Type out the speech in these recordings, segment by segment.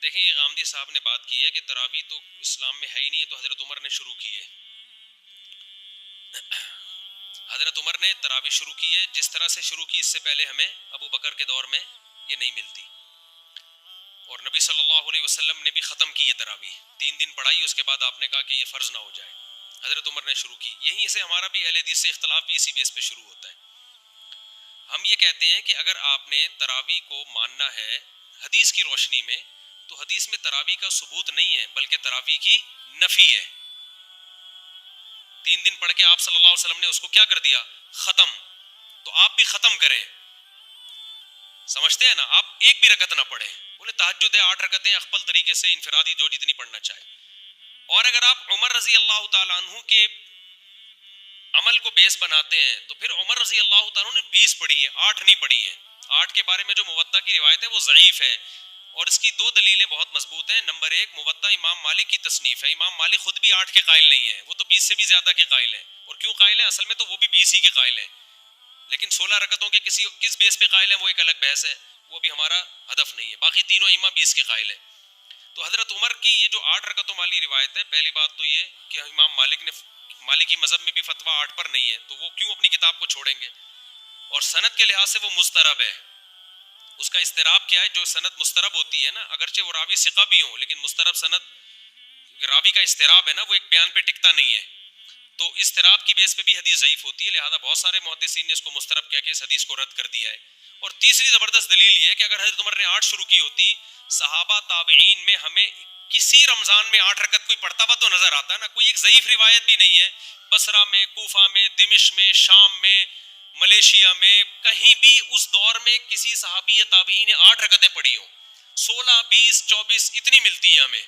دیکھیں یہ غامدی صاحب نے بات کی ہے کہ تراویح تو اسلام میں ہے ہی نہیں ہے، تو حضرت عمر نے شروع کی ہے. حضرت عمر نے تراویح شروع کی ہے، جس طرح سے شروع کی اس سے پہلے ہمیں ابو بکر کے دور میں یہ نہیں ملتی. اور نبی صلی اللہ علیہ وسلم نے بھی ختم کی ہے تراویح، 3 دن پڑھائی، اس کے بعد آپ نے کہا کہ یہ فرض نہ ہو جائے. حضرت عمر نے شروع کی. یہیں سے ہمارا بھی اہل حدیث سے اختلاف بھی اسی بیس پہ شروع ہوتا ہے. ہم یہ کہتے ہیں کہ اگر آپ نے تراویح کو ماننا ہے حدیث کی روشنی میں، تو حدیث میں تراویح کا ثبوت نہیں ہے بلکہ تراویح کی نفی ہے. 3 دن پڑھ کے آپ صلی اللہ علیہ وسلم نے اس کو کیا کر دیا؟ ختم. تو آپ بھی ختم کریں. سمجھتے ہیں نا؟ آپ ایک بھی رکعت نہ پڑھیں. بولے تہجد ہے 8 رکعتیں اخپل طریقے سے انفرادی جو جتنی پڑھنا چاہے. اور اگر آپ عمر رضی اللہ تعالیٰ عنہ کے عمل کو بیس بناتے ہیں تو پھر عمر رضی اللہ تعالیٰ عنہ نے 20 پڑھی ہیں، 8 نہیں پڑھی ہیں. 8 کے بارے میں جو موطا کی روایت ہے وہ ضعیف ہے، اور اس کی 2 دلیلیں بہت مضبوط ہیں. نمبر 1، موطا امام مالک کی تصنیف ہے. امام مالک خود بھی 8 کے قائل نہیں ہیں، وہ تو 20 سے بھی زیادہ کے قائل ہیں. اور کیوں قائل ہیں؟ اصل میں تو وہ بھی 20 ہی کے قائل ہیں، لیکن 16 رکعتوں کے کس بیس پہ قائل ہیں وہ ایک الگ بحث ہے، وہ بھی ہمارا ہدف نہیں ہے. باقی تینوں ائمہ 20 کے قائل ہیں. تو حضرت عمر کی یہ جو 8 رکعتوں والی روایت ہے، پہلی بات تو یہ کہ امام مالک نے مالکی مذہب میں بھی فتویٰ 8 پر نہیں ہے، تو وہ کیوں اپنی کتاب کو چھوڑیں گے؟ اور سند کے لحاظ سے وہ مضطرب ہے. اس کا اضطراب کیا ہے؟ جو سند مضطرب ہوتی ہے نا، اگرچہ وہ راوی ثقہ بھی ہوں، لیکن مضطرب سند راوی کا اضطراب ہے نا، وہ ایک بیان پہ ٹکتا نہیں ہے، تو اضطراب کی بیس پہ بھی حدیث ضعیف ہوتی ہے. لہذا بہت سارے محدثین نے اس کو مضطرب کہہ کے اس حدیث کو رد کر دیا ہے. اور تیسری زبردست دلیل یہ ہے کہ اگر حضرت عمر نے 8 شروع کی ہوتی، صحابہ تابعین میں ہمیں کسی رمضان میں 8 رکعت کوئی پڑھتا ہوا تو نظر آتا ہے نا. کوئی ایک ضعیف روایت بھی نہیں ہے بصرہ میں، کوفہ میں، دمشق میں، شام میں، ملیشیا میں، کہیں بھی اس دور میں کسی صحابی یا تابعین نے 8 رکعتیں پڑھی ہوں. 16، 20، 24 اتنی ملتی ہیں ہمیں،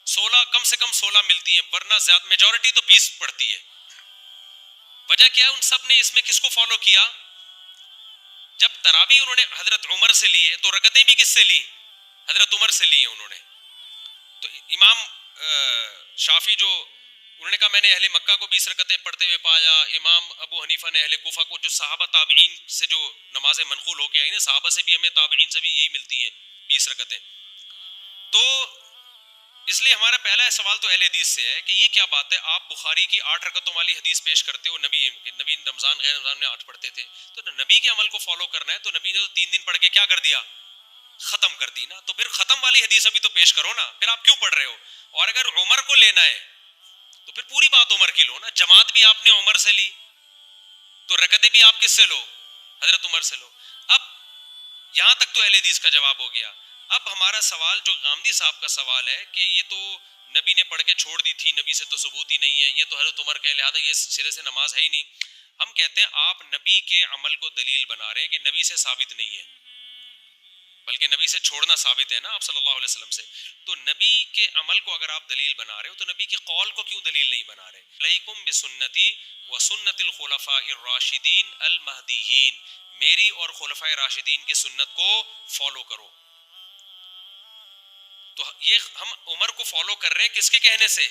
16 کم سے کم 16 ملتی ہیں، ورنہ زیادہ میجورٹی تو 20 پڑتی ہے. وجہ کیا ہے؟ ان سب نے اس میں کس کو فالو کیا؟ جب تراویح انہوں نے حضرت عمر سے لی ہے تو رکعتیں بھی کس سے لی؟ حضرت عمر سے لی ہیں انہوں نے. تو امام شافعی جو انہوں نے کہا میں نے اہل مکہ کو 20 رکعتیں پڑھتے ہوئے پایا، امام ابو حنیفہ نے اہل کوفہ کو، جو صحابہ تابعین سے جو نمازیں منقول ہو کے آئی نا، صحابہ سے بھی ہمیں تابعین سے بھی یہی ملتی ہیں 20 رکعتیں. تو اس لیے ہمارا پہلا سوال تو اہل حدیث سے ہے کہ یہ کیا بات ہے، آپ بخاری کی 8 رکعتوں والی حدیث پیش کرتے ہو، نبی رمضان غیر رمضان میں 8 پڑھتے تھے، تو نبی کے عمل کو فالو کرنا ہے تو نبی نے تو 3 دن پڑھ کے کیا کر دیا؟ ختم کر دی نا. تو پھر ختم والی حدیث ابھی تو پیش کرو نا، پھر آپ کیوں پڑھ رہے ہو؟ اور اگر عمر کو لینا ہے تو پھر پوری بات عمر کی لو نا. جماعت بھی آپ نے عمر سے لی، تو رکعتیں بھی آپ کس سے لو؟ حضرت عمر سے لو. اب یہاں تک تو اہل حدیث کا جواب ہو گیا. اب ہمارا سوال جو غامدی صاحب کا سوال ہے کہ یہ تو نبی نے پڑھ کے چھوڑ دی تھی، نبی سے تو ثبوت ہی نہیں ہے، یہ تو حضرت عمر کے لہٰذا یہ سرے سے نماز ہے ہی نہیں. ہم کہتے ہیں آپ نبی کے عمل کو دلیل بنا رہے ہیں کہ نبی سے ثابت نہیں ہے، بلکہ نبی سے چھوڑنا ثابت ہے نا آپ صلی اللہ علیہ وسلم سے. تو نبی کے عمل کو اگر آپ دلیل بنا رہے ہو تو نبی کے قول کو کیوں دلیل نہیں بنا رہے؟ علیکم بسنتی و سنت الخلفاء الراشدین المہدیین، میری اور خلفائے راشدین کی سنت کو فالو کرو. تو یہ ہم عمر کو فالو کر رہے ہیں کس کے کہنے سے؟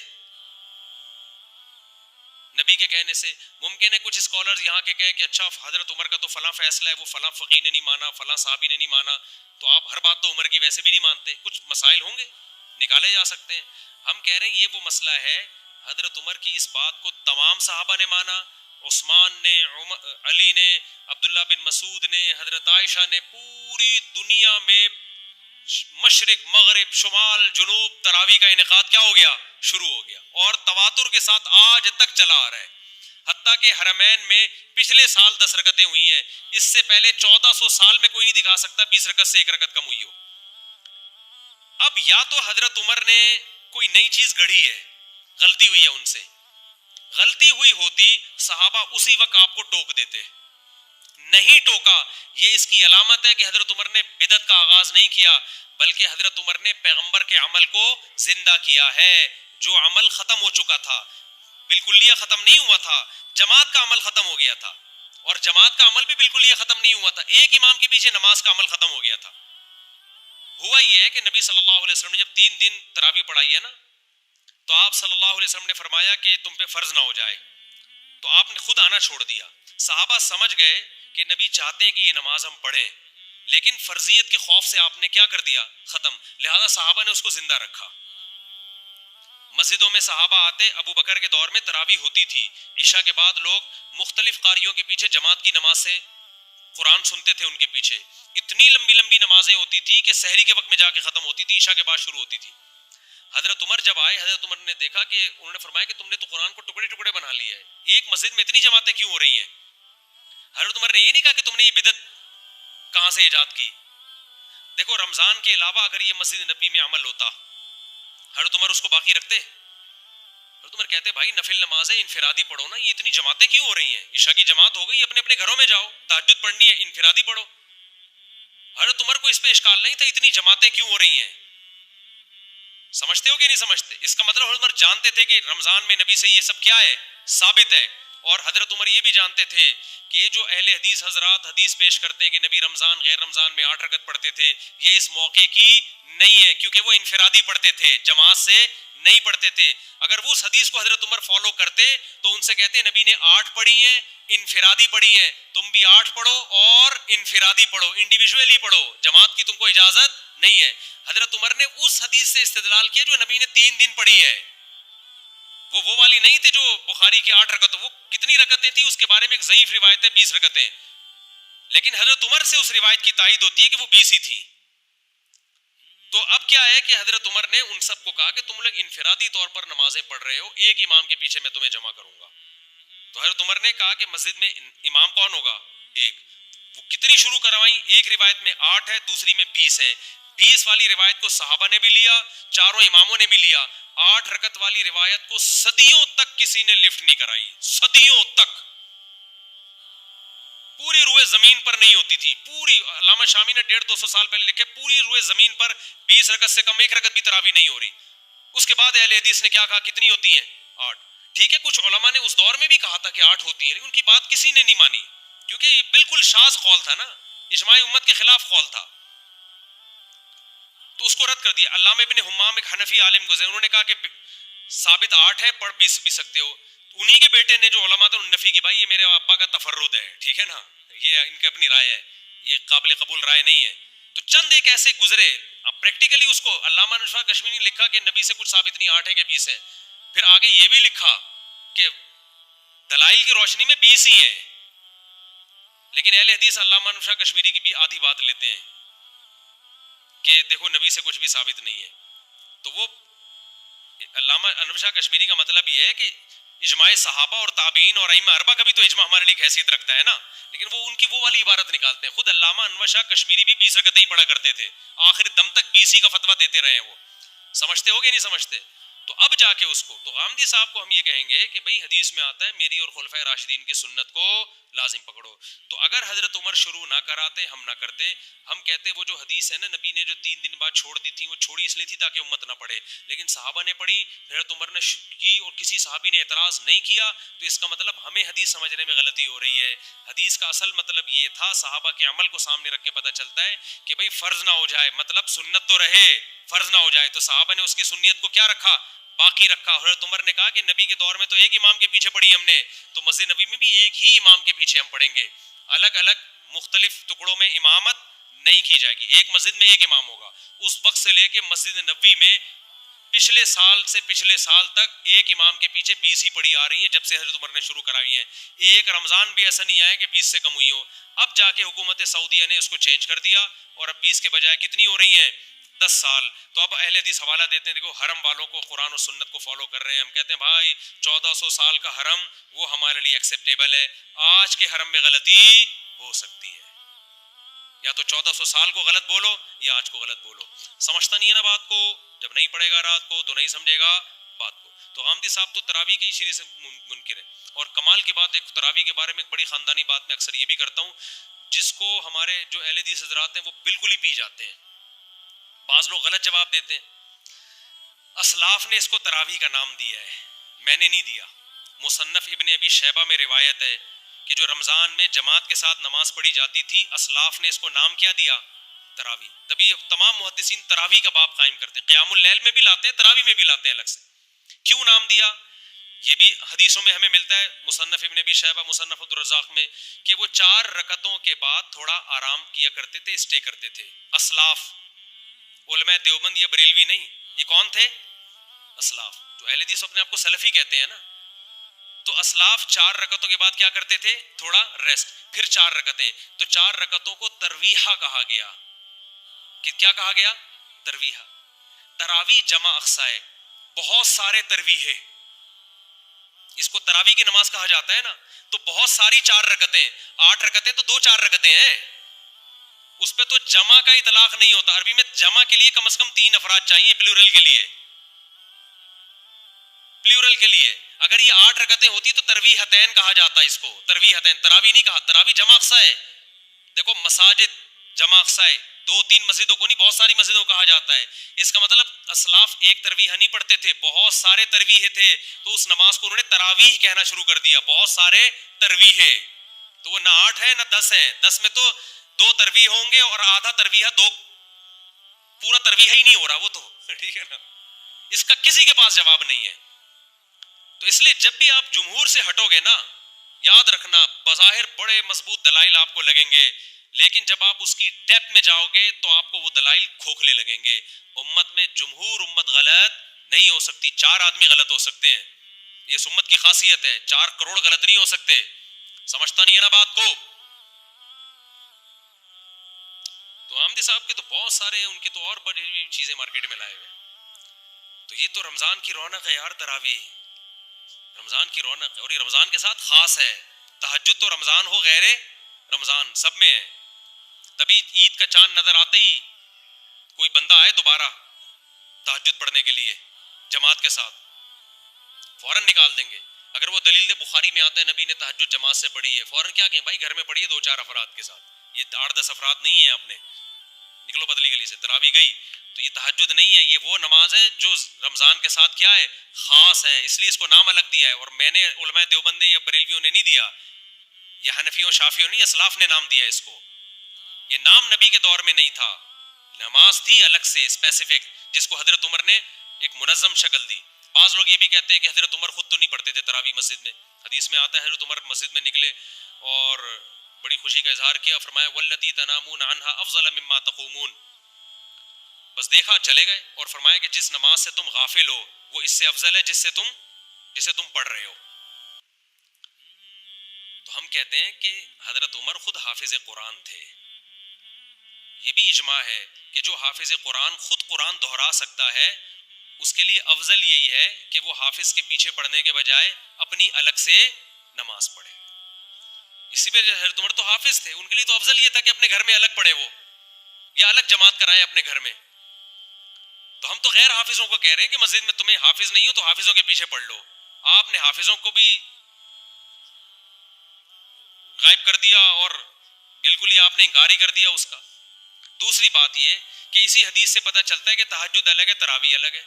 نبی کے کہنے سے. ممکن ہے کچھ اسکالرز یہاں کے کہیں کہ اچھا حضرت عمر کا تو فلاں فیصلہ ہے، وہ فلاں فقیہ نے نہیں مانا، فلاں صحابی نے نہیں مانا، تو آپ ہر بات تو عمر کی ویسے بھی نہیں مانتے. کچھ مسائل ہوں گے نکالے جا سکتے ہیں. ہم کہہ رہے ہیں یہ وہ مسئلہ ہے، حضرت عمر کی اس بات کو تمام صحابہ نے مانا، عثمان نے، علی نے، عبداللہ بن مسعود نے، حضرت عائشہ نے، پوری دنیا میں مشرق مغرب شمال جنوب تراویح کا انعقاد کیا ہو گیا؟ شروع ہو گیا، اور تواتر کے ساتھ آج تک چلا آ رہا ہے. حتیٰ کہ حرمین میں پچھلے سال 10 رکعتیں ہوئی ہیں، اس سے پہلے 1400 سال میں کوئی نہیں دکھا سکتا 20 رکعت سے 1 رکعت کم ہوئی ہو. اب یا تو حضرت عمر نے کوئی نئی چیز گڑھی ہے، غلطی ہوئی ہے ان سے، غلطی ہوئی ہوتی صحابہ اسی وقت آپ کو ٹوک دیتے، نہیں ٹوکا. یہ اس کی علامت ہے کہ حضرت عمر نے بدعت کا آغاز نہیں کیا، بلکہ حضرت عمر نے پیغمبر کے عمل کو زندہ کیا ہے. جو عمل ختم ہو چکا تھا، بالکلیہ ختم نہیں ہوا تھا، جماعت کا عمل ختم ہو گیا تھا، اور جماعت کا عمل بھی بالکلیہ ختم نہیں ہوا تھا، ایک امام کے پیچھے نماز کا عمل ختم ہو گیا تھا. ہوا یہ ہے کہ نبی صلی اللہ علیہ وسلم نے جب 3 دن تراویح پڑھائی ہے نا، تو آپ صلی اللہ علیہ وسلم نے فرمایا کہ تم پہ فرض نہ ہو جائے، تو آپ نے خود آنا چھوڑ دیا. صحابہ سمجھ گئے کہ نبی چاہتے ہیں کہ یہ نماز ہم پڑھیں، لیکن فرضیت کے خوف سے آپ نے کیا کر دیا؟ ختم. لہذا صحابہ نے اس کو زندہ رکھا. مسجدوں میں صحابہ آتے، ابو بکر کے دور میں تراویح ہوتی تھی، عشاء کے بعد لوگ مختلف قاریوں کے پیچھے جماعت کی نماز سے قرآن سنتے تھے. ان کے پیچھے اتنی لمبی لمبی نمازیں ہوتی تھیں کہ سحری کے وقت میں جا کے ختم ہوتی تھی، عشاء کے بعد شروع ہوتی تھی. حضرت عمر جب آئے، حضرت عمر نے دیکھا کہ انہوں نے فرمایا کہ تم نے تو قرآن کو ٹکڑے ٹکڑے بنا لیا ہے، ایک مسجد میں اتنی جماعتیں کیوں ہو رہی ہیں؟ حضرت عمر نے یہ نہیں کہا کہ تم نے یہ بدعت کہاں سے ایجاد کی. دیکھو رمضان کے علاوہ اگر یہ مسجد نبی میں عمل ہوتا، حضرت عمر اس کو باقی رکھتے؟ حضرت عمر کہتے بھائی نفل نماز ہے، انفرادی پڑھو نا، یہ اتنی جماعتیں کیوں ہو رہی ہیں؟ عشاء کی جماعت ہو گئی، اپنے اپنے گھروں میں جاؤ، تہجد پڑھنی ہے انفرادی پڑھو. حضرت عمر کو اس پہ اشکال نہیں تھا اتنی جماعتیں کیوں ہو رہی ہیں. سمجھتے ہو کہ نہیں سمجھتے؟ اس کا مطلب حضرت عمر جانتے تھے کہ رمضان میں نبی سے یہ سب کیا ہے؟ ثابت ہے. اور حضرت عمر یہ بھی جانتے تھے کہ یہ جو اہل حدیث حضرات حدیث پیش کرتے ہیں کہ نبی رمضان غیر رمضان میں 8 رکعت پڑھتے تھے، یہ اس موقع کی نہیں ہے، کیونکہ وہ انفرادی پڑھتے تھے، جماعت سے نہیں پڑھتے تھے. اگر وہ اس حدیث کو حضرت عمر فالو کرتے تو ان سے کہتے نبی نے 8 پڑھی ہیں، انفرادی پڑھی ہیں، تم بھی 8 پڑھو اور انفرادی پڑھو، انڈیویجولی پڑھو، جماعت کی تم کو اجازت نہیں ہے. حضرت عمر نے اس حدیث سے استدلال کیا جو نبی نے 3 دن پڑھی ہے. وہ والی نہیں تھے جو بخاری کی 8 رکعت، وہ کتنی رکعتیں تھیں اس کے بارے میں ایک ضعیف روایت ہے 20 رکعتیں، لیکن حضرت عمر سے اس روایت کی تائید ہوتی ہے کہ وہ 20 ہی تھیں. تو اب کیا ہے کہ حضرت عمر نے ان سب کو کہا کہ تم لوگ انفرادی طور پر نمازیں پڑھ رہے ہو، ایک امام کے پیچھے میں تمہیں جمع کروں گا. تو حضرت عمر نے کہا کہ مسجد میں امام کون ہوگا؟ ایک. وہ کتنی شروع کروائیں؟ ایک روایت میں 8 ہے، دوسری میں 20 ہے. 20 والی روایت کو صحابہ نے بھی لیا، چاروں اماموں نے بھی لیا. 8 رکعت والی روایت کو صدیوں تک کسی نے لفٹ نہیں کرائی، صدیوں تک پوری روئے زمین پر نہیں ہوتی تھی. پوری علامہ شامی نے 150-200 سال پہلے لکھے پوری روئے زمین پر 20 رکعت سے کم ایک رکعت بھی تراویح نہیں ہو رہی. اس کے بعد اہل حدیث نے کیا کہا؟ کتنی ہوتی ہیں؟ 8. ٹھیک ہے، کچھ علماء نے اس دور میں بھی کہا تھا کہ 8 ہوتی ہیں، لیکن ان کی بات کسی نے نہیں مانی، کیونکہ یہ بالکل شاذ قول تھا نا، اجماع امت کے خلاف قول تھا، تو اس کو رد کر دیا. علامہ ابن حمام ایک حنفی عالم گزرے، انہوں نے کہا کہ ثابت 8 ہے، پڑھ بھی سکتے ہو. انہی کے بیٹے نے جو علماء تھے انہوں نے نفی کی، بھائی یہ میرے ابا کا تفرد ہے، ٹھیک ہے نا، یہ ان کی اپنی رائے ہے، یہ قابل قبول رائے نہیں ہے. تو چند ایک ایسے گزرے. اب پریکٹیکلی اس کو علامہ نشا کشمیری نے لکھا کہ نبی سے کچھ ثابت نہیں، 8 ہے کہ 20 ہے. پھر آگے یہ بھی لکھا کہ دلائل کی روشنی میں 20 ہی ہیں، لیکن اہل حدیث علامہ نشا کشمیری کی بھی آدھی بات لیتے ہیں کہ دیکھو نبی سے کچھ بھی ثابت نہیں ہے. تو وہ علامہ انوشا کشمیری کا مطلب یہ ہے کہ اجماع صحابہ اور تابعین اور ائمہ اربعہ کا بھی تو اجماع ہمارے لیے حیثیت رکھتا ہے نا، لیکن وہ ان کی وہ والی عبارت نکالتے ہیں. خود علامہ انوشا کشمیری بھی 20 رکعتیں ہی پڑھا کرتے تھے، آخر دم تک 20 ہی کا فتویٰ دیتے رہے ہیں. وہ سمجھتے ہو گے نہیں سمجھتے؟ تو اب جا کے اس کو تو غامدی صاحب کو ہم یہ کہیں گے کہ بھئی حدیث میں آتا ہے میری اور خلفائے راشدین کی سنت کو لازم پکڑو. تو اگر حضرت عمر شروع نہ کراتے، ہم نہ کرتے، ہم کہتے وہ جو حدیث ہے نا نبی نے جو 3 دن بعد چھوڑ دی تھی، وہ چھوڑی اس لیے تھی تاکہ امت نہ پڑھے، لیکن صحابہ نے پڑھی، حضرت عمر نے کی اور کسی صحابی نے اعتراض نہیں کیا، تو اس کا مطلب ہمیں حدیث سمجھنے میں غلطی ہو رہی ہے. حدیث کا اصل مطلب یہ تھا، صحابہ کے عمل کو سامنے رکھ کے پتہ چلتا ہے کہ بھئی فرض نہ ہو جائے، مطلب سنت تو رہے، فرض نہ ہو جائے. تو صحابہ نے اس کی سنیت کو کیا رکھا؟ باقی رکھا. حضرت عمر نے کہا کہ نبی کے دور میں تو ایک امام کے پیچھے پڑھی ہم نے، تو مسجد نبی میں بھی ایک ہی امام کے پیچھے ہم پڑھیں گے، الگ الگ مختلف ٹکڑوں میں امامت نہیں کی جائے گی، ایک مسجد میں ایک امام ہوگا. اس وقت سے لے کے مسجد نبوی میں پچھلے سال سے پچھلے سال تک ایک امام کے پیچھے 20 ہی پڑھی آ رہی ہیں، جب سے حضرت عمر نے شروع کرائی ہیں. ایک رمضان بھی ایسا نہیں آیا کہ 20 سے کم ہوئی ہو. اب جا کے حکومت سعودیہ نے اس کو چینج کر دیا اور اب 20 کے بجائے کتنی ہو رہی ہیں؟ 10 سال. تو اب اہل حدیث حوالہ دیتے ہیں، دیکھو حرم والوں کو قرآن و سنت کو فالو کر رہے ہیں. ہم کہتے ہیں بھائی 1400 سال کا حرم وہ ہمارے لیے ایکسیپٹیبل ہے، آج کے حرم میں غلطی ہو سکتی ہے، یا تو 1400 سال کو غلط بولو یا آج کو غلط بولو. سمجھتا نہیں ہے نا بات کو، جب نہیں پڑھے گا رات کو تو نہیں سمجھے گا بات کو. تو غامدی صاحب تو تراویح کی شریح سے منکر ہے. اور کمال کی بات ایک تراویح کے بارے میں ایک بڑی خاندانی بات میں اکثر یہ بھی کرتا ہوں، جس کو ہمارے جو اہل حدیث حضرات ہیں وہ بالکل ہی پی جاتے ہیں. بعض لوگ غلط جواب دیتے ہیں. اسلاف نے اس کو تراویح کا نام دیا ہے، میں نے نہیں دیا. مصنف ابن ابی شیبہ میں روایت ہے کہ جو رمضان میں جماعت کے ساتھ نماز پڑھی جاتی تھی، اسلاف نے اس کو نام کیا دیا؟ تراویح. تبھی تمام محدثین تراویح کا باب قائم کرتے ہیں، قیام اللیل میں بھی لاتے ہیں، تراویح میں بھی لاتے ہیں الگ سے. کیوں نام دیا؟ یہ بھی حدیثوں میں ہمیں ملتا ہے، مصنف ابن ابی شیبہ، مصنف عبدالرزاق میں، کہ وہ 4 رکعتوں کے بعد تھوڑا آرام کیا کرتے تھے، اسٹے کرتے تھے. اسلاف، علماء دیوبند یا بریلوی نہیں، یہ کون تھے؟ اسلاف. تو اہل حدیث اپنے آپ کو سلفی کہتے ہیں نا. تو اسلاف 4 رکعتوں کے بعد کیا کرتے تھے؟ تھوڑا ریسٹ، پھر 4 رکعتیں. تو 4 رکعتوں کو ترویحہ کہا گیا. کہ کیا کہا گیا؟ ترویحہ. تراویح جمع اقصا ہے، بہت سارے ترویحے، اس کو تراویح کی نماز کہا جاتا ہے نا. تو بہت ساری 4 رکعتیں، 8 رکعتیں تو 2 4 رکعتیں ہیں، اس پہ تو جمع کا اطلاق نہیں ہوتا. عربی میں جمع کے لیے کم از کم 3 افراد چاہیے، پلورل کے لیے، پلورل کے لیے. اگر یہ 8 رکعتیں ہوتی تو ترویحتین کہا جاتا ہے اس کو، ترویحتین، تراویح نہیں کہا. تراویح جمع اقصا ہے. دیکھو مساجد جمع اقصا ہے، 2 3 مسجدوں کو نہیں، بہت ساری مسجدوں کہا جاتا ہے. اس کا مطلب اسلاف ایک ترویحہ نہیں پڑھتے تھے، بہت سارے ترویحے تھے. تو اس نماز کو انہوں نے تراویح کہنا شروع کر دیا، بہت سارے ترویحے. تو وہ نہ 8 ہے نہ 10 ہے. 10 میں تو 2 ترویح ہوں گے اور آدھا ترویحہ، 2 پورا ترویحہ ہی نہیں ہو رہا وہ تو. ٹھیک ہے نا، اس کا کسی کے پاس جواب نہیں ہے. تو اس لیے جب بھی آپ جمہور سے ہٹو گے نا، یاد رکھنا بظاہر بڑے مضبوط دلائل آپ کو لگیں گے، لیکن جب آپ اس کی ڈیپتھ میں جاؤ گے تو آپ کو وہ دلائل کھوکھلے لگیں گے. امت میں جمہور امت غلط نہیں ہو سکتی، 4 آدمی غلط ہو سکتے ہیں، یہ اس امت کی خاصیت ہے. 4 کروڑ غلط نہیں ہو سکتے. سمجھتا نہیں ہے نا بات کو. تو آمدی صاحب کے تو بہت سارے ہیں، ان کے تو اور بڑی چیزیں مارکیٹ میں لائے ہوئے. تو یہ تو رمضان کی رونق ہے یار، تراویح رمضان کی رونق ہے، اور یہ رمضان کے ساتھ خاص ہے. تہجد تو رمضان ہو غیر رمضان سب میں ہے. تبھی عید کا چاند نظر آتے ہی کوئی بندہ آئے دوبارہ تہجد پڑھنے کے لیے جماعت کے ساتھ، فوراً نکال دیں گے. اگر وہ دلیل بخاری میں آتا ہے نبی نے تہجد جماعت سے پڑھی ہے، فوراً کیا کہیں بھائی گھر میں پڑھیے 2 4 افراد کے ساتھ. یہ 8 10 افراد نہیں ہیں، آپ نے نکلو بدلی گلی سے. تراویح گئی تو یہ تہجد نہیں ہے، یہ وہ نماز ہے جو رمضان کے ساتھ کیا ہے؟ خاص ہے. اس لیے اس کو نام الگ دیا ہے. اور میں نے علماء دیوبند نے یا بریلویوں نے نہیں دیا، یہ حنفیوں شافیوں نہیں، اسلاف نے نام دیا ہے اس کو. یہ نام نبی کے دور میں نہیں تھا، نماز تھی الگ سے اسپیسیفک، جس کو حضرت عمر نے ایک منظم شکل دی. بعض لوگ یہ بھی کہتے ہیں کہ حضرت عمر خود تو نہیں پڑھتے تھے تراویح مسجد میں. حدیث میں آتا ہے حضرت عمر مسجد میں نکلے اور بڑی خوشی کا اظہار کیا، فرمایا واللتی تنامون عنہا افضل مما تقومون، بس دیکھا چلے گئے. اور فرمایا کہ جس نماز سے تم غافل ہو وہ اس سے افضل ہے جسے تم پڑھ رہے ہو. تو ہم کہتے ہیں کہ حضرت عمر خود حافظ قرآن تھے. یہ بھی اجماع ہے کہ جو حافظ قرآن خود قرآن دہرا سکتا ہے اس کے لیے افضل یہی ہے کہ وہ حافظ کے پیچھے پڑھنے کے بجائے اپنی الگ سے نماز پڑھے. اسی وجہ حضرت عمر تو حافظ تھے، ان کے لیے تو افضل یہ تھا کہ اپنے گھر میں الگ پڑھے وہ، یا الگ جماعت کرائیں اپنے گھر میں. تو ہم تو غیر حافظوں کو کہہ رہے ہیں کہ مسجد میں تمہیں حافظ نہیں ہو تو حافظوں کے پیچھے پڑھ لو. آپ نے حافظوں کو بھی غائب کر دیا اور بالکل ہی آپ نے انکار ہی کر دیا اس کا. دوسری بات یہ کہ اسی حدیث سے پتہ چلتا ہے کہ تہجد الگ ہے، تراویح الگ ہے.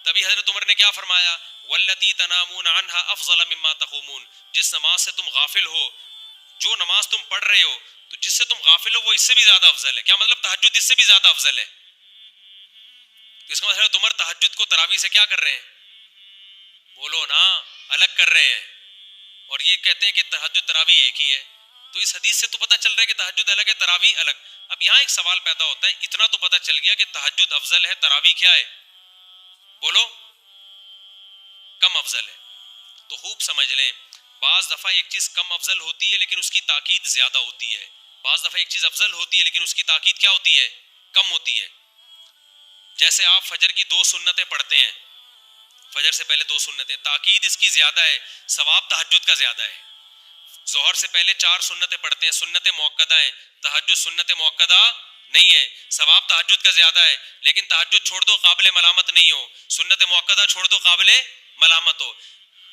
تبھی حضرت عمر نے کیا فرمایا؟ واللتی تنامون عنہا افضل مما تقومون، جس نماز سے تم غافل ہو، جو نماز تم پڑھ رہے ہو تو جس سے تم غافل ہو وہ اس سے بھی زیادہ افضل ہے. کیا مطلب؟ تہجد اس سے بھی زیادہ افضل ہے. تو اس کا مطلب عمر تہجد کو تراویح سے کیا کر رہے ہیں؟ بولو نا، الگ کر رہے ہیں. اور یہ کہتے ہیں کہ تہجد تراویح ایک ہی ہے. تو اس حدیث سے تو پتہ چل رہا ہے کہ تہجد الگ ہے، تراویح الگ. اب یہاں ایک سوال پیدا ہوتا ہے، اتنا تو پتہ چل گیا کہ تہجد افضل ہے، تراویح کیا ہے؟ بولو، کم افضل ہے. تو خوب سمجھ لیں، بعض دفعہ ایک چیز کم افضل ہوتی ہے لیکن اس کی تاکید زیادہ ہوتی ہے. بعض دفعہ ایک چیز افضل ہوتی ہے لیکن اس کی تاکید کیا ہوتی ہے؟ کم ہوتی ہے. جیسے آپ فجر کی 2 سنتیں پڑھتے ہیں، فجر سے پہلے 2 سنتیں، تاکید اس کی زیادہ ہے، ثواب تہجد کا زیادہ ہے. ظہر سے پہلے 4 سنتیں پڑھتے ہیں، سنت موقدہ ہیں، تہجد سنت موقدہ نہیں ہے، ثواب تہجد کا زیادہ ہے. لیکن تہجد چھوڑ دو قابل ملامت نہیں ہو، سنت موقدہ چھوڑ دو قابل ملامت ہو.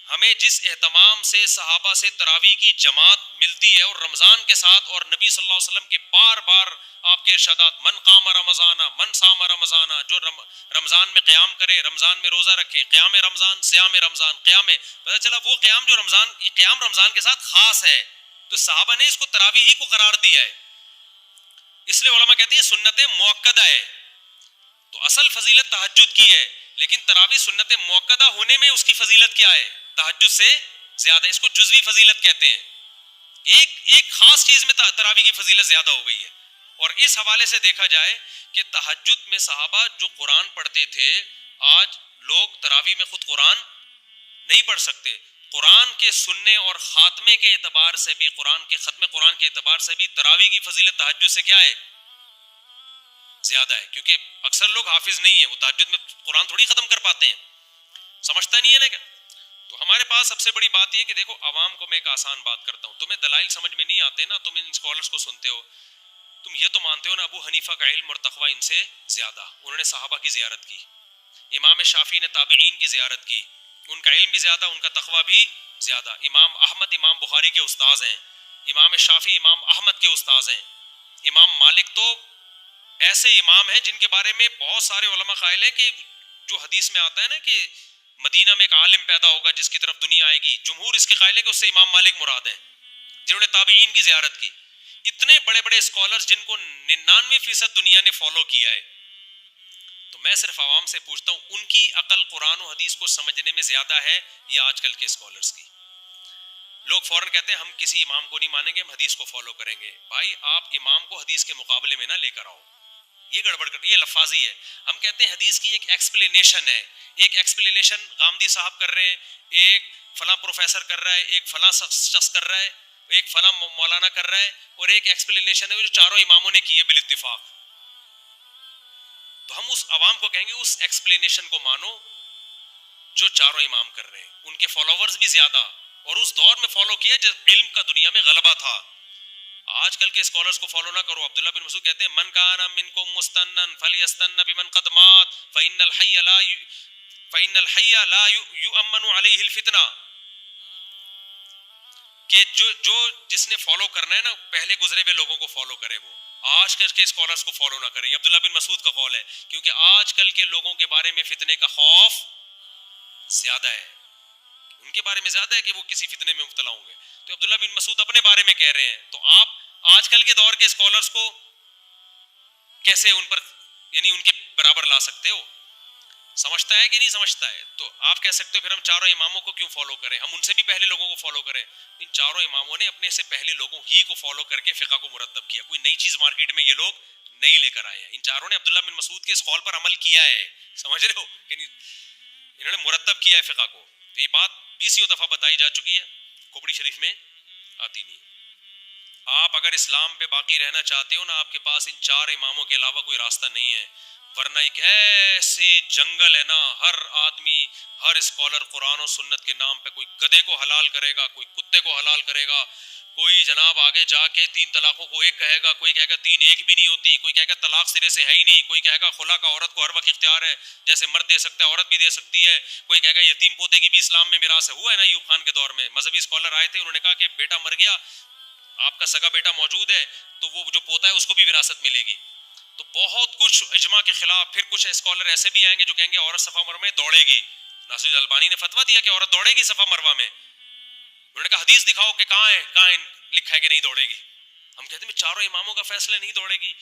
ہمیں جس اہتمام سے صحابہ سے تراویح کی جماعت ملتی ہے اور رمضان کے ساتھ، اور نبی صلی اللہ علیہ وسلم کے بار بار آپ کے ارشادات، من قام رمضان من صام رمضان، جو رمضان میں قیام کرے، رمضان میں روزہ رکھے، قیام رمضان، صیام رمضان، قیام، پتہ چلا وہ قیام جو رمضان، یہ قیام رمضان کے ساتھ خاص ہے. تو صحابہ نے اس کو تراویح ہی کو قرار دیا ہے. اس لیے علماء کہتے ہیں سنت موقدہ ہے. تو اصل فضیلت تہجد کی ہے، لیکن تراویح سنت موقدہ ہونے میں اس کی فضیلت کیا ہے؟ تہجد سے زیادہ. اس کو جزوی فضیلت کہتے ہیں. ایک خاص چیز میں تراویح کی فضیلت زیادہ ہو گئی ہے. اور اس حوالے سے دیکھا جائے کہ تہجد میں صحابہ جو قرآن پڑھتے تھے, آج لوگ تراویح میں خود قرآن نہیں پڑھ سکتے. قرآن کے سننے اور خاتمے کے اعتبار سے بھی, قرآن کے ختم قرآن کے اعتبار سے بھی تراویح کی فضیلت تہجد سے کیا ہے, زیادہ ہے. کیونکہ اکثر لوگ حافظ نہیں ہیں, وہ تہجد میں قرآن تھوڑی ختم کر پاتے ہیں, سمجھتا نہیں ہے نا کیا. تو ہمارے پاس سب سے بڑی بات یہ کہ دیکھو, عوام کو میں ایک آسان بات کرتا ہوں, تمہیں دلائل سمجھ میں نہیں آتے نا, تم ان اسکالرس کو سنتے ہو, تم یہ تو مانتے ہو نا ابو حنیفہ کا علم اور تقوی ان سے زیادہ, انہوں نے صحابہ کی زیارت کی. امام شافعی نے تابعین کی زیارت کی, ان کا علم بھی زیادہ, ان کا تقوی بھی زیادہ. امام احمد امام بخاری کے استاذ ہیں, امام شافعی امام احمد کے استاذ ہیں. امام مالک تو ایسے امام ہیں جن کے بارے میں بہت سارے علماء قائل ہیں کہ جو حدیث میں آتا ہے نا کہ مدینہ میں ایک عالم پیدا ہوگا جس کی طرف دنیا آئے گی, جمہور اس کے قائل ہے کہ اس سے امام مالک مراد ہیں جنہوں نے تابعین کی زیارت کی. اتنے بڑے بڑے اسکالرز جن کو 99% دنیا نے فالو کیا ہے. تو میں صرف عوام سے پوچھتا ہوں, ان کی عقل قرآن و حدیث کو سمجھنے میں زیادہ ہے یا آج کل کے اسکالرز کی؟ لوگ فوراً کہتے ہیں ہم کسی امام کو نہیں مانیں گے, ہم حدیث کو فالو کریں گے. بھائی آپ امام کو حدیث کے مقابلے میں نہ لے کر آؤ, یہ گڑبڑ کر, یہ لفاظی ہے. ہم کہتے ہیں حدیث کی ایک ایکسپلینیشن ہے, ایک ایکسپلینیشن غامدی صاحب کر رہے ہیں, ایک فلاں پروفیسر کر رہا ہے, ایک فلاں شخص کر رہا ہے, ایک فلاں مولانا کر رہا ہے, اور ایک ایکسپلینیشن ہے جو چاروں اماموں نے کی ہے بالاتفاق. تو ہم اس عوام کو کہیں گے اس ایکسپلینیشن کو مانو جو چاروں امام کر رہے ہیں, ان کے فالوورز بھی زیادہ, اور اس دور میں فالو کیا جب علم کا دنیا میں غلبہ تھا. آج کل کے اسکالرز کو فالو نہ کرو. عبداللہ بن مسعود کہتے ہیں من کان منکم مستنن فلیستن بمن قد مات فإن الحی لا یؤمن علیہ الفتنہ, کہ جو جس نے فالو کرنا ہے نا پہلے گزرے ہوئے لوگوں کو فالو کرے, وہ آج کل کے اسکالرز کو فالو نہ کرے. یہ عبداللہ بن مسعود کا قول ہے, کیونکہ آج کل کے لوگوں کے بارے میں فتنے کا خوف زیادہ ہے, ان کے بارے میں زیادہ ہے کہ وہ کسی فتنے میں مبتلا ہوں گے. تو عبداللہ بن مسعود اپنے بارے میں کہہ رہے ہیں, تو آپ آج کل کے دور کے اسکالرز کو کیسے ان پر یعنی ان کے برابر لا سکتے ہو؟ سمجھتا ہے کہ نہیں سمجھتا ہے؟ تو آپ کہہ سکتے ہو پھر ہم چاروں اماموں کو کیوں فالو کریں, ہم ان سے بھی پہلے لوگوں کو فالو کریں. ان چاروں اماموں نے اپنے سے پہلے لوگوں ہی کو فالو کر کے فقہ کو مرتب کیا, کوئی نئی چیز مارکیٹ میں یہ لوگ نہیں لے کر آئے ہیں. ان چاروں نے عبداللہ بن مسعود کے اس قول پر عمل کیا ہے, سمجھ رہے ہو کہ نہیں, انہوں نے مرتب کیا ہے فقہ کو. تو یہ بات 20 دفعہ بتائی جا چکی ہے, کھوپڑی شریف میں آتی نہیں. آپ اگر اسلام پہ باقی رہنا چاہتے ہو نا, آپ کے پاس ان چار اماموں کے علاوہ کوئی راستہ نہیں ہے, ورنہ ایک ایسے جنگل ہے نا, ہر آدمی ہر اسکالر قرآن و سنت کے نام پہ کوئی گدھے کو حلال کرے گا, کوئی کتے کو حلال کرے گا, کوئی جناب آگے جا کے 3 طلاقوں کو ایک کہے گا, کوئی کہے گا 3 ایک بھی نہیں ہوتی, کوئی کہے گا طلاق سرے سے ہے ہی نہیں, کوئی کہے گا خلا کا عورت کو ہر وقت اختیار ہے, جیسے مرد دے سکتا ہے عورت بھی دے سکتی ہے, کوئی کہے گا یتیم پوتے کی بھی اسلام میں میراث ہے. ہوا ہے نا ایوب خان کے دور میں مذہبی اسکالر آئے تھے, انہوں نے کہا کہ بیٹا مر گیا, آپ کا سگا بیٹا موجود ہے, تو وہ جو پوتا ہے اس کو بھی وراثت ملے گی. تو بہت کچھ اجماع کے خلاف. پھر کچھ اسکالر ایسے بھی آئیں گے جو کہیں گے عورت صفا مروا میں دوڑے گی. ناصر البانی نے فتویٰ دیا کہ عورت دوڑے گی صفا مروا میں, انہوں نے کہا حدیث دکھاؤ کہ کہاں ہے لکھا ہے کہ نہیں دوڑے گی. ہم کہتے ہیں چاروں اماموں کا فیصلہ نہیں دوڑے گی,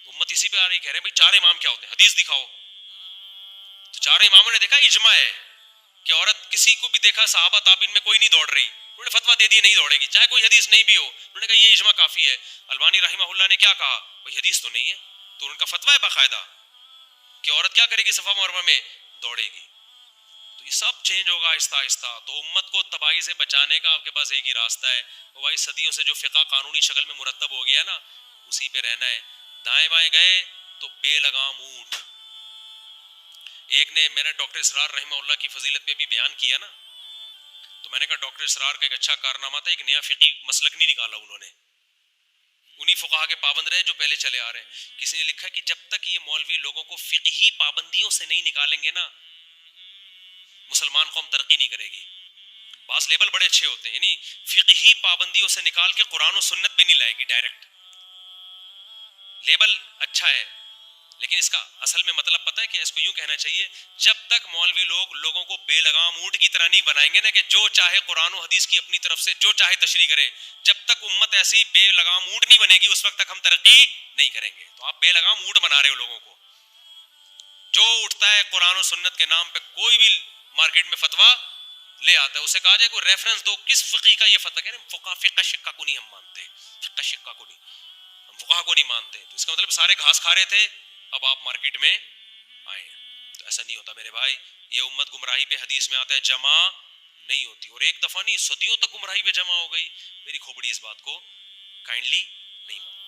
امت اسی پہ آ رہی, کہہ رہے ہیں بھائی 4 امام کیا ہوتے ہیں, حدیث دکھاؤ. تو چاروں اماموں نے دیکھا اجماع ہے کہ عورت کسی کو بھی دیکھا صحابہ تابعین میں کوئی نہیں دوڑ رہی, انہوں نے فتویٰ دے دی نہیں دوڑے گی, چاہے کوئی حدیث نہیں بھی ہو. انہوں نے کہا یہ اجماع کافی ہے. البانی رحمہ اللہ نے کیا کہا, بھائی حدیث تو نہیں ہے, تو ان کا فتویٰ ہے باقاعدہ کہ عورت کیا کرے گی صفا مروا میں, دوڑے گی. تو یہ سب چینج ہوگا آہستہ آہستہ. تو امت کو تباہی سے بچانے کا آپ کے پاس ایک ہی راستہ ہے, وہ بھائی صدیوں سے جو فقہ قانونی شکل میں مرتب ہو گیا نا, اسی پہ رہنا ہے. دائیں بائیں گئے تو بے لگام اونٹ. ایک نے, میں نے ڈاکٹر اسرار رحمہ اللہ کی فضیلت پہ بھی بیان کیا نا, تو میں نے کہا ڈاکٹر اسرار کا ایک اچھا کارنامہ تھا, ایک نیا فقہی مسلک نہیں نکالا انہوں نے, انہی فقہا کے پابند رہے جو پہلے چلے آ رہے ہیں. کسی نے لکھا کہ جب تک یہ مولوی لوگوں کو فقہی پابندیوں سے نہیں نکالیں گے نا, مسلمان قوم ترقی نہیں کرے گی. بعض لیبل بڑے اچھے ہوتے ہیں, یعنی فقہی پابندیوں سے نکال کے قرآن و سنت میں نہیں لائے گی, ڈائریکٹ لیبل اچھا ہے, لیکن اس کا اصل میں مطلب پتہ ہے کہ اس کو یوں کہنا چاہیے, جب تک مولوی لوگ لوگوں کو بے لگام اونٹ کی طرح نہیں بنائیں گے نا کہ جو چاہے قرآن و حدیث کی اپنی طرف سے جو چاہے تشریح کرے, جب تک امت ایسی بے لگام اونٹ نہیں بنے گی اس وقت تک ہم ترقی نہیں کریں گے. تو آپ بے لگام اونٹ بنا رہے ہو لوگوں کو, جو اٹھتا ہے قرآن و سنت کے نام پہ کوئی بھی مارکیٹ میں فتویٰ لے آتا ہے. اسے کہا جائے کوئی ریفرنس دو کس فقی کا یہ فتویٰ ہے. فقہ شقہ کو نہیں ہم مانتے, فقہ شقہ کو نہیں, ہم فقہ کو نہیں مانتے. تو اس کا مطلب سارے گھاس کھا رہے تھے, اب آپ مارکیٹ میں آئے ہیں. تو ایسا نہیں ہوتا میرے بھائی. یہ امت گمراہی پہ حدیث میں آتا ہے جمع نہیں ہوتی, اور ایک دفعہ نہیں صدیوں تک گمراہی پہ جمع ہو گئی. میری کھوپڑی اس بات کو کائنڈلی نہیں مانتی.